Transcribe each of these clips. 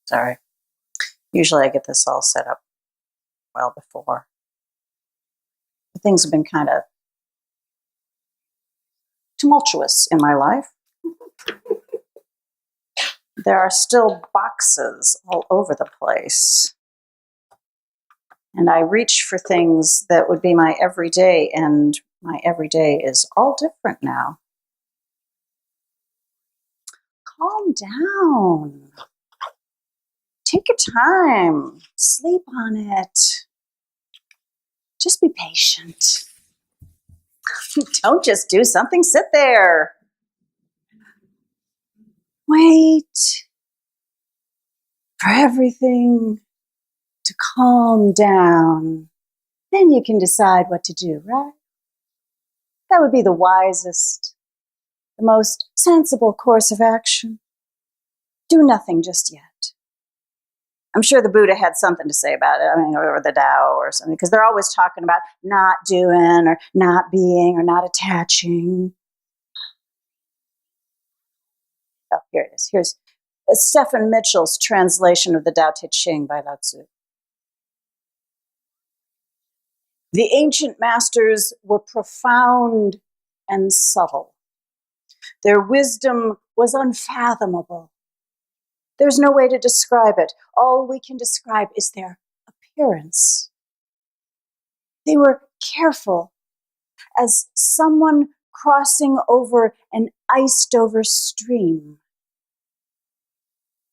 Sorry. Usually I get this all set up well before. Things have been kind of tumultuous in my life. There are still boxes all over the place. And I reach for things that would be my everyday, and my everyday is all different now. Calm down. Take your time. Sleep on it. Just be patient. Don't just do something. Sit there. Wait for everything to calm down. Then you can decide what to do, right? That would be the wisest, the most sensible course of action. Do nothing just yet. I'm sure the Buddha had something to say about it, or the Tao or something, because they're always talking about not doing or not being or not attaching. Oh, here it is. Here's Stephen Mitchell's translation of the Tao Te Ching by Lao Tzu. The ancient masters were profound and subtle. Their wisdom was unfathomable. There's no way to describe it. All we can describe is their appearance. They were careful as someone crossing over an iced-over stream,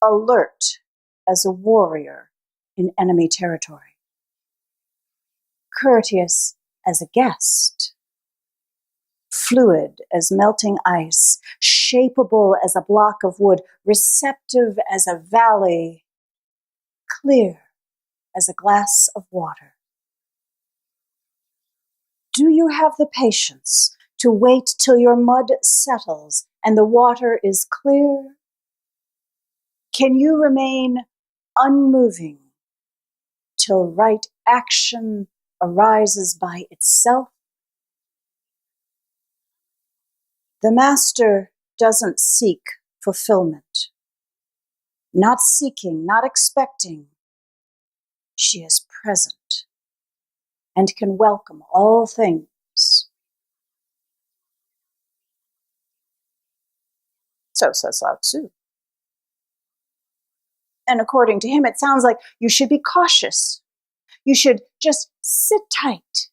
alert as a warrior in enemy territory, courteous as a guest, fluid as melting ice, shapeable as a block of wood, receptive as a valley, clear as a glass of water. Do you have the patience to wait till your mud settles and the water is clear? Can you remain unmoving till right action arises by itself? The master doesn't seek fulfillment. Not seeking, not expecting. She is present and can welcome all things. So says Lao Tzu. And according to him, it sounds like you should be cautious. You should just sit tight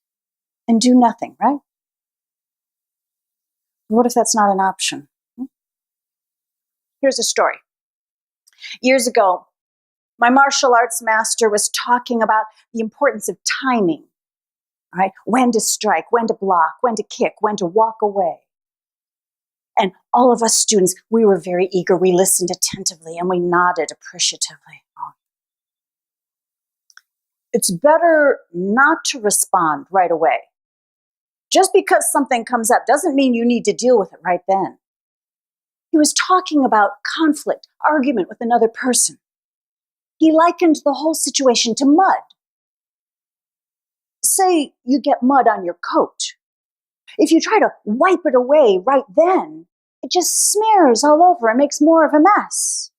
and do nothing, right? What if that's not an option? Here's a story. Years ago, my martial arts master was talking about the importance of timing, right? When to strike, when to block, when to kick, when to walk away. And all of us students, we were very eager. We listened attentively and we nodded appreciatively. It's better not to respond right away. Just because something comes up doesn't mean you need to deal with it right then. He was talking about conflict, argument with another person. He likened the whole situation to mud. Say you get mud on your coat. If you try to wipe it away right then, it just smears all over and makes more of a mess.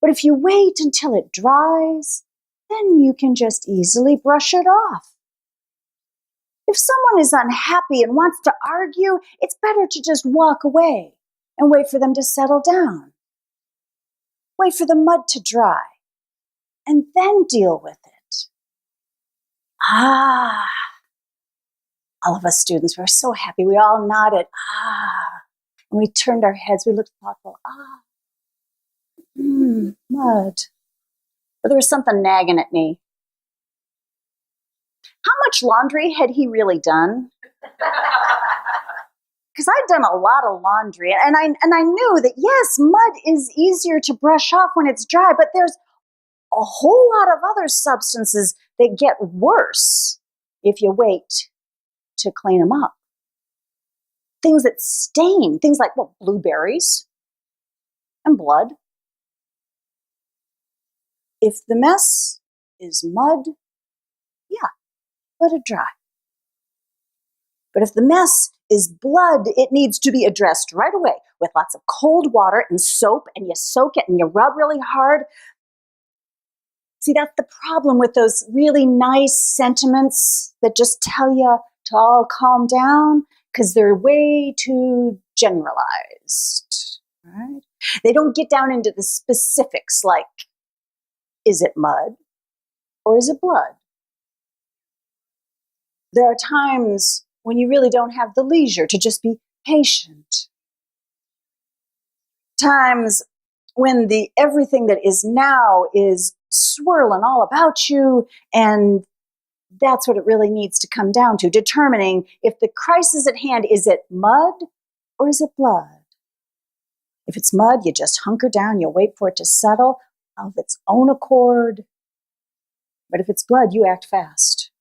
But if you wait until it dries, then you can just easily brush it off. If someone is unhappy and wants to argue, it's better to just walk away and wait for them to settle down. Wait for the mud to dry and then deal with it. Ah, all of us students were so happy. We all nodded. Ah, and we turned our heads. We looked thoughtful. Ah, mud. But there was something nagging at me. How much laundry had he really done? Because I'd done a lot of laundry, and I knew that, yes, mud is easier to brush off when it's dry, but there's a whole lot of other substances that get worse if you wait to clean them up. Things that stain, things like, blueberries and blood. If the mess is mud, yeah, let it dry. But if the mess is blood, it needs to be addressed right away with lots of cold water and soap, and you soak it and you rub really hard. See, that's the problem with those really nice sentiments that just tell you to all calm down because they're way too generalized, right? They don't get down into the specifics like, is it mud or is it blood? There are times when you really don't have the leisure to just be patient. Times when the everything that is now is swirling all about you, and that's what it really needs to come down to, determining if the crisis at hand, is it mud or is it blood? If it's mud, you just hunker down, you wait for it to settle of its own accord. But if it's blood, you act fast.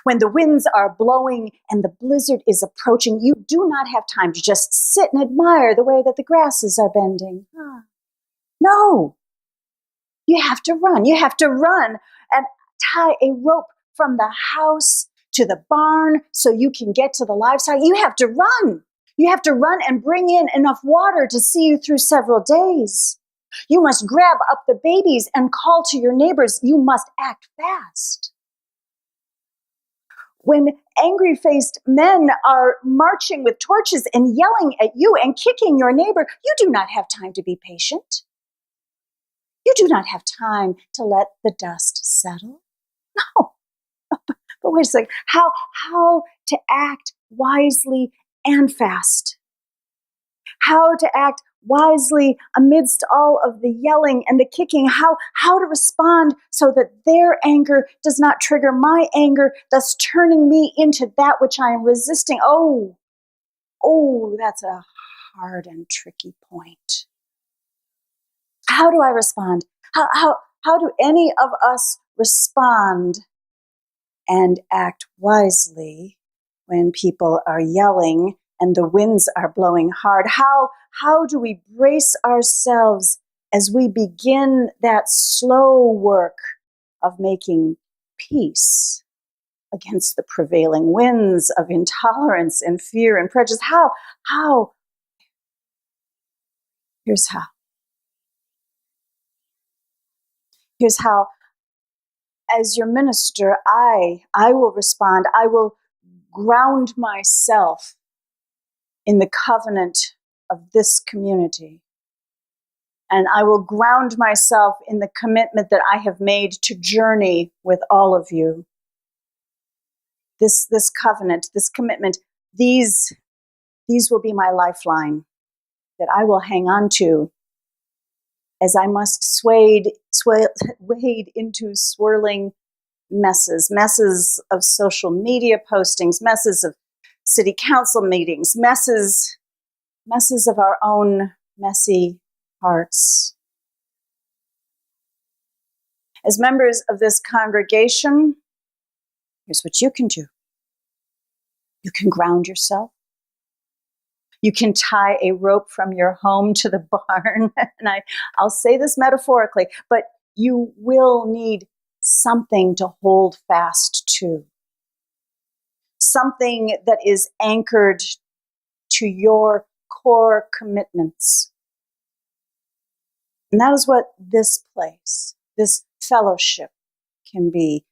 When the winds are blowing and the blizzard is approaching, you do not have time to just sit and admire the way that the grasses are bending. No, you have to run. You have to run and tie a rope from the house to the barn so you can get to the livestock. You have to run. You have to run and bring in enough water to see you through several days. You must grab up the babies and call to your neighbors. You must act fast. When angry-faced men are marching with torches and yelling at you and kicking your neighbor, you do not have time to be patient. You do not have time to let the dust settle. No. But wait a second. How to act wisely and fast? How to act wisely amidst all of the yelling and the kicking, how to respond so that their anger does not trigger my anger, thus turning me into that which I am resisting. Oh, that's a hard and tricky point. How do I respond? How do any of us respond and act wisely when people are yelling and the winds are blowing hard? How do we brace ourselves as we begin that slow work of making peace against the prevailing winds of intolerance and fear and prejudice? How? Here's how. Here's how. As your minister, I will respond. I will ground myself in the covenant of this community. And I will ground myself in the commitment that I have made to journey with all of you. This covenant, this commitment, these will be my lifeline that I will hang on to as I must wade into swirling messes of social media postings, messes of city council meetings, messes of our own messy hearts. As members of this congregation, here's what you can do. You can ground yourself. You can tie a rope from your home to the barn. And I'll say this metaphorically, but you will need something to hold fast to. Something that is anchored to your core commitments. And that is what this place, this fellowship can be.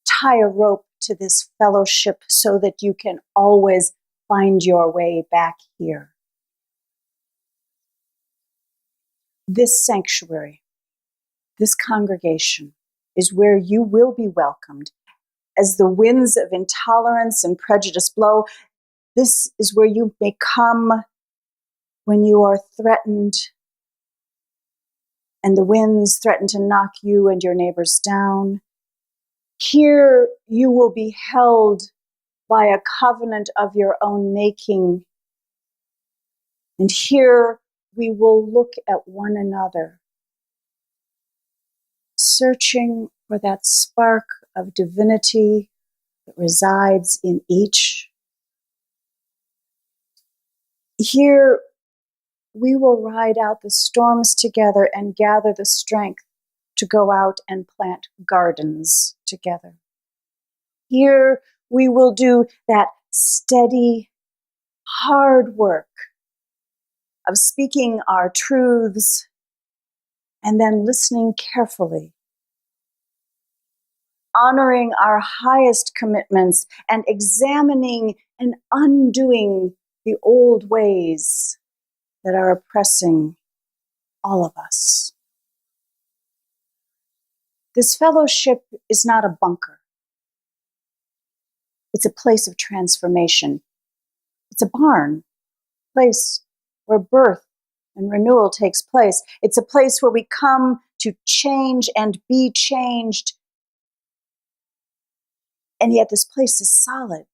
Tie a rope to this fellowship so that you can always find your way back here. This sanctuary, this congregation, is where you will be welcomed. As the winds of intolerance and prejudice blow, this is where you may come when you are threatened and the winds threaten to knock you and your neighbors down. Here you will be held by a covenant of your own making. And here we will look at one another, searching for that spark of divinity that resides in each. Here we will ride out the storms together and gather the strength to go out and plant gardens together. Here we will do that steady, hard work of speaking our truths and then listening carefully, honoring our highest commitments and examining and undoing the old ways that are oppressing all of us. This fellowship is not a bunker. It's a place of transformation. It's a barn, a place where birth and renewal takes place. It's a place where we come to change and be changed. And yet this place is solid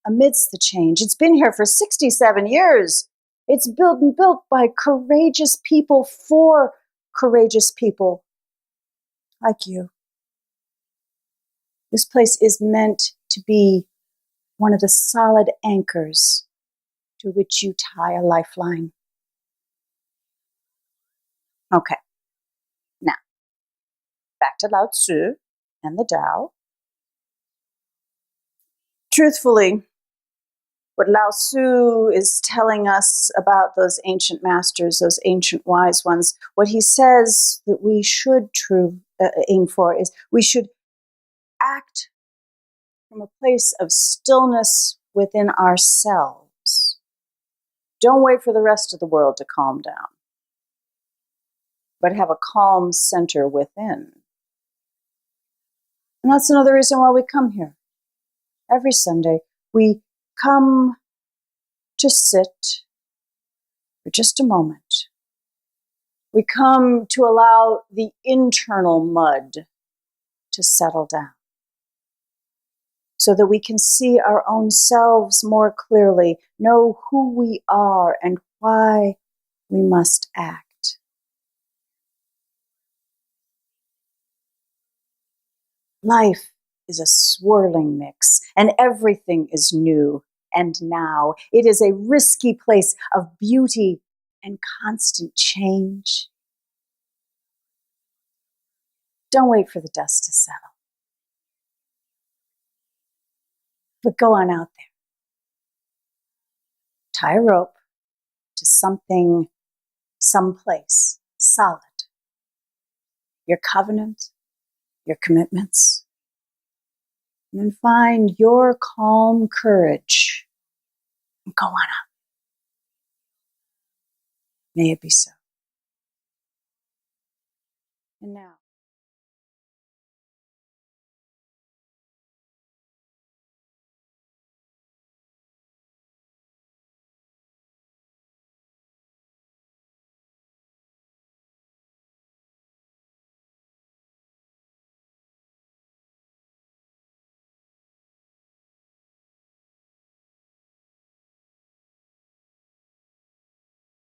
amidst the change. It's been here for 67 years. It's built by courageous people for courageous people like you. This place is meant to be one of the solid anchors to which you tie a lifeline. Okay, now, back to Lao Tzu and the Tao. Truthfully, what Lao Tzu is telling us about those ancient masters, those ancient wise ones, what he says that we should aim for is we should act from a place of stillness within ourselves. Don't wait for the rest of the world to calm down, but have a calm center within. And that's another reason why we come here. Every Sunday, we come to sit for just a moment. We come to allow the internal mud to settle down so that we can see our own selves more clearly, know who we are and why we must act. Life is a swirling mix, and everything is new and now. It is a risky place of beauty and constant change. Don't wait for the dust to settle, but go on out there. Tie a rope to something, someplace solid. Your covenant, your commitments. And then find your calm courage and go on up. May it be so. And now,